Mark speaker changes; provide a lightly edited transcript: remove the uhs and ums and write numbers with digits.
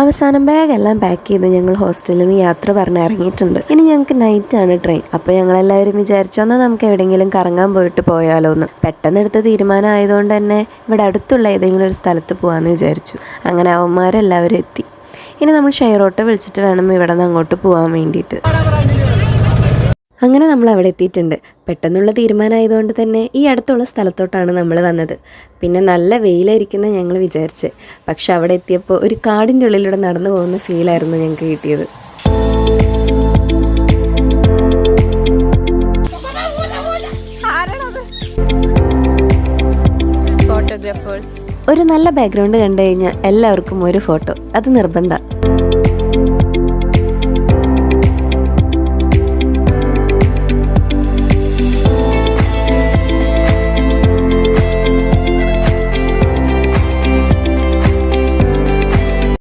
Speaker 1: അവസാനം ബാഗെല്ലാം പാക്ക് ചെയ്ത് ഞങ്ങൾ ഹോസ്റ്റലിൽ നിന്ന് യാത്ര പറഞ്ഞ് ഇറങ്ങിയിട്ടുണ്ട്. ഇനി ഞങ്ങൾക്ക് നൈറ്റാണ് ട്രെയിൻ. അപ്പോൾ ഞങ്ങളെല്ലാവരും വിചാരിച്ചു എന്നാൽ നമുക്ക് എവിടെയെങ്കിലും കറങ്ങാൻ പോയാലോ എന്ന്. പെട്ടെന്ന് എടുത്ത തീരുമാനം ആയതുകൊണ്ട് തന്നെ ഇവിടെ അടുത്തുള്ള ഏതെങ്കിലും ഒരു സ്ഥലത്ത് പോകാമെന്ന് വിചാരിച്ചു. അങ്ങനെ അവന്മാരെല്ലാവരും എത്തി. ഇനി നമ്മൾ ഷെയർ ഓട്ടോ വിളിച്ചിട്ട് വേണം ഇവിടെ നിന്ന് അങ്ങോട്ട് പോകാൻ വേണ്ടിയിട്ട്. അങ്ങനെ നമ്മൾ അവിടെ എത്തിയിട്ടുണ്ട്. പെട്ടെന്നുള്ള തീരുമാനമായതുകൊണ്ട് തന്നെ ഈ അടുത്തുള്ള സ്ഥലത്തോട്ടാണ് നമ്മൾ വന്നത്. പിന്നെ നല്ല വെയിലായിരിക്കുന്ന ഞങ്ങൾ വിചാരിച്ച്. പക്ഷെ അവിടെ എത്തിയപ്പോൾ ഒരു കാടിൻ്റെ ഉള്ളിലൂടെ നടന്നു പോകുന്ന ഫീലായിരുന്നു ഞങ്ങൾക്ക് കിട്ടിയത്. ഫോട്ടോഗ്രാഫേഴ്സ് ഒരു നല്ല ബാക്ക്ഗ്രൗണ്ട് കണ്ടു കഴിഞ്ഞാൽ എല്ലാവർക്കും ഒരു ഫോട്ടോ, അത് നിർബന്ധം.